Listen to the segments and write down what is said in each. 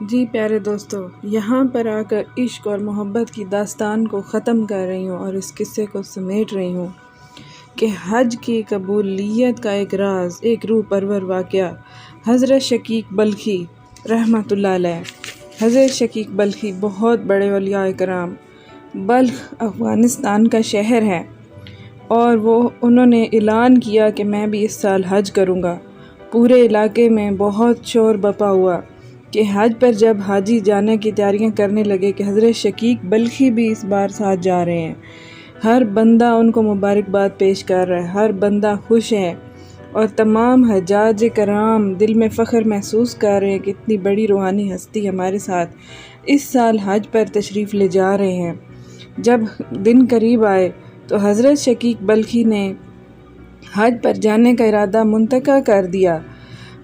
جی پیارے دوستو، یہاں پر آ کر عشق اور محبت کی داستان کو ختم کر رہی ہوں اور اس قصے کو سمیٹ رہی ہوں کہ حج کی قبولیت کا ایک راز، ایک روح پرور واقعہ۔ حضرت شقیق بلخی رحمۃ اللہ علیہ۔ حضرت شقیق بلخی بہت بڑے اولیاء کرام۔ بلخ افغانستان کا شہر ہے اور انہوں نے اعلان کیا کہ میں بھی اس سال حج کروں گا۔ پورے علاقے میں بہت شور بپا ہوا کہ حج پر جب حاجی جانے کی تیاریاں کرنے لگے کہ حضرت شقیق بلخی بھی اس بار ساتھ جا رہے ہیں۔ ہر بندہ ان کو مبارکباد پیش کر رہا ہے، ہر بندہ خوش ہے اور تمام حجاج کرام دل میں فخر محسوس کر رہے ہیں کہ اتنی بڑی روحانی ہستی ہمارے ساتھ اس سال حج پر تشریف لے جا رہے ہیں۔ جب دن قریب آئے تو حضرت شقیق بلخی نے حج پر جانے کا ارادہ منتقل کر دیا۔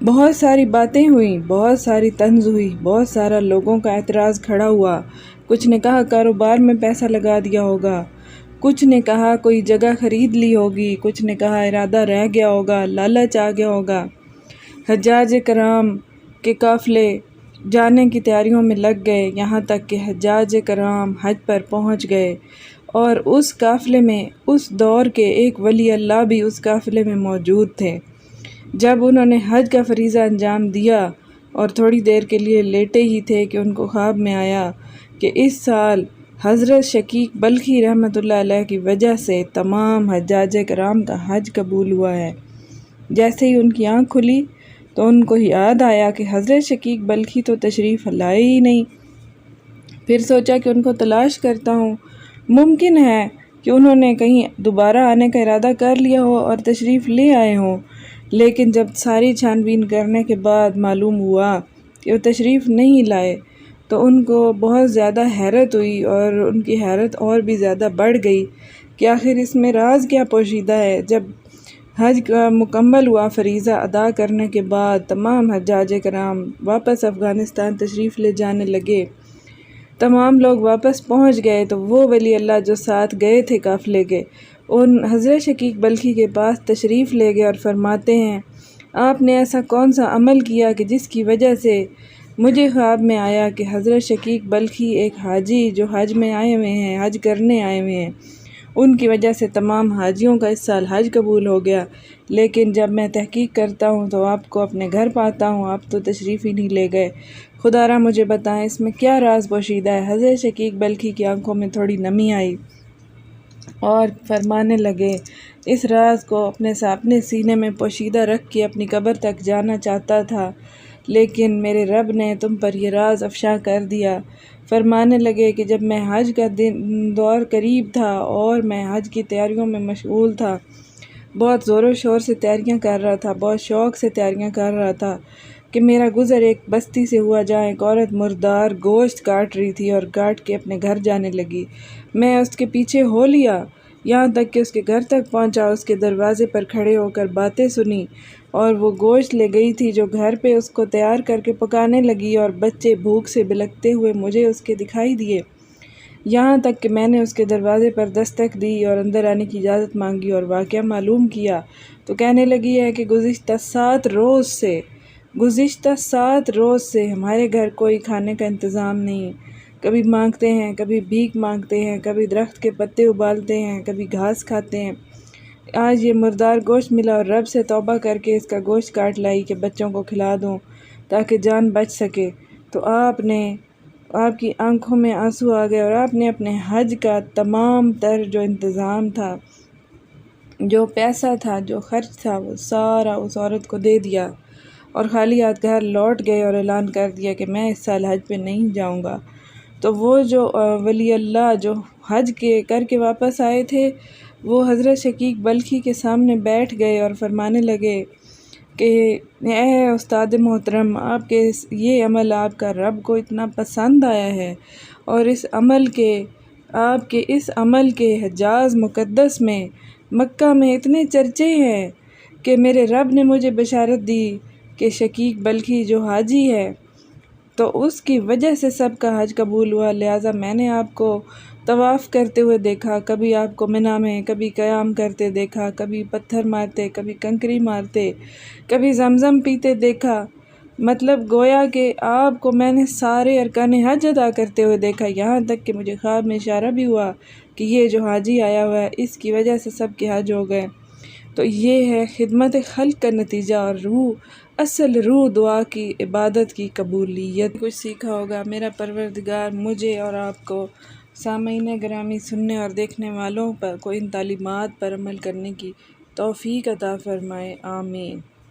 بہت ساری باتیں ہوئیں، بہت ساری طنز ہوئی، بہت سارا لوگوں کا اعتراض کھڑا ہوا۔ کچھ نے کہا کاروبار میں پیسہ لگا دیا ہوگا، کچھ نے کہا کوئی جگہ خرید لی ہوگی، کچھ نے کہا ارادہ رہ گیا ہوگا، لالچ آ گیا ہوگا۔ حجاج کرام کے قافلے جانے کی تیاریوں میں لگ گئے، یہاں تک کہ حجاج کرام حج پر پہنچ گئے اور اس قافلے میں اس دور کے ایک ولی اللہ بھی اس قافلے میں موجود تھے۔ جب انہوں نے حج کا فریضہ انجام دیا اور تھوڑی دیر کے لیے لیٹے ہی تھے کہ ان کو خواب میں آیا کہ اس سال حضرت شقیق بلخی رحمۃ اللہ علیہ کی وجہ سے تمام حجاج کرام کا حج قبول ہوا ہے۔ جیسے ہی ان کی آنکھ کھلی تو ان کو یاد آیا کہ حضرت شقیق بلخی تو تشریف لائے ہی نہیں۔ پھر سوچا کہ ان کو تلاش کرتا ہوں، ممکن ہے کہ انہوں نے کہیں دوبارہ آنے کا ارادہ کر لیا ہو اور تشریف لے آئے ہوں۔ لیکن جب ساری چھان بین کرنے کے بعد معلوم ہوا کہ وہ تشریف نہیں لائے تو ان کو بہت زیادہ حیرت ہوئی اور ان کی حیرت اور بھی زیادہ بڑھ گئی کہ آخر اس میں راز کیا پوشیدہ ہے۔ جب حج کا مکمل ہوا، فریضہ ادا کرنے کے بعد تمام حجاج کرام واپس افغانستان تشریف لے جانے لگے۔ تمام لوگ واپس پہنچ گئے تو وہ ولی اللہ جو ساتھ گئے تھے قافلے کے، ان حضرت شقیق بلخی کے پاس تشریف لے گئے اور فرماتے ہیں، آپ نے ایسا کون سا عمل کیا کہ جس کی وجہ سے مجھے خواب میں آیا کہ حضرت شقیق بلخی ایک حاجی جو حج میں آئے ہوئے ہیں، حج کرنے آئے ہوئے ہیں، ان کی وجہ سے تمام حاجیوں کا اس سال حج قبول ہو گیا۔ لیکن جب میں تحقیق کرتا ہوں تو آپ کو اپنے گھر پاتا ہوں، آپ تو تشریف ہی نہیں لے گئے۔ خدا را مجھے بتائیں اس میں کیا راز پوشیدہ ہے۔ حضرت شقیق بلخی کی آنکھوں میں تھوڑی نمی آئی اور فرمانے لگے، اس راز کو اپنے سینے میں پوشیدہ رکھ کے اپنی قبر تک جانا چاہتا تھا، لیکن میرے رب نے تم پر یہ راز افشا کر دیا۔ فرمانے لگے کہ جب میں حج کا دور قریب تھا اور میں حج کی تیاریوں میں مشغول تھا، بہت زور و شور سے تیاریاں کر رہا تھا، بہت شوق سے تیاریاں کر رہا تھا کہ میرا گزر ایک بستی سے ہوا جہاں ایک عورت مردار گوشت کاٹ رہی تھی اور کاٹ کے اپنے گھر جانے لگی۔ میں اس کے پیچھے ہو لیا یہاں تک کہ اس کے گھر تک پہنچا، اس کے دروازے پر کھڑے ہو کر باتیں سنی اور وہ گوشت لے گئی تھی جو گھر پہ اس کو تیار کر کے پکانے لگی اور بچے بھوک سے بلکتے ہوئے مجھے اس کے دکھائی دیے، یہاں تک کہ میں نے اس کے دروازے پر دستک دی اور اندر آنے کی اجازت مانگی اور واقعہ معلوم کیا تو کہنے لگی ہے کہ گزشتہ 7 روز سے ہمارے گھر کوئی کھانے کا انتظام نہیں، کبھی مانگتے ہیں، کبھی بھیک مانگتے ہیں، کبھی درخت کے پتے ابالتے ہیں، کبھی گھاس کھاتے ہیں۔ آج یہ مردار گوشت ملا اور رب سے توبہ کر کے اس کا گوشت کاٹ لائی کہ بچوں کو کھلا دوں تاکہ جان بچ سکے۔ تو آپ کی آنکھوں میں آنسو آ گئے اور آپ نے اپنے حج کا تمام تر جو انتظام تھا، جو پیسہ تھا، جو خرچ تھا، وہ سارا اس عورت کو دے دیا اور خالی ہاتھ گھر لوٹ گئے اور اعلان کر دیا کہ میں اس سال حج پہ نہیں جاؤں گا۔ تو وہ جو ولی اللہ جو حج کر کے واپس آئے تھے، وہ حضرت شقیق بلخی کے سامنے بیٹھ گئے اور فرمانے لگے کہ اے استاد محترم، آپ کے یہ عمل آپ کا رب کو اتنا پسند آیا ہے اور آپ کے اس عمل کے حجاز مقدس میں، مکہ میں اتنے چرچے ہیں کہ میرے رب نے مجھے بشارت دی کہ شقیق بلخی جو حاجی ہے تو اس کی وجہ سے سب کا حج قبول ہوا، لہٰذا میں نے آپ کو طواف کرتے ہوئے دیکھا، کبھی آپ کو منی میں کبھی قیام کرتے دیکھا، کبھی پتھر مارتے، کبھی کنکری مارتے، کبھی زمزم پیتے دیکھا، مطلب گویا کہ آپ کو میں نے سارے ارکان حج ادا کرتے ہوئے دیکھا، یہاں تک کہ مجھے خواب میں اشارہ بھی ہوا کہ یہ جو حاجی آیا ہوا ہے اس کی وجہ سے سب کے حج ہو گئے۔ تو یہ ہے خدمت خلق کا نتیجہ اور اصل روح دعا کی عبادت کی قبولیت۔ کچھ سیکھا ہوگا۔ میرا پروردگار مجھے اور آپ کو سامعین گرامی سننے اور دیکھنے والوں کو ان تعلیمات پر عمل کرنے کی توفیق عطا فرمائے، آمین۔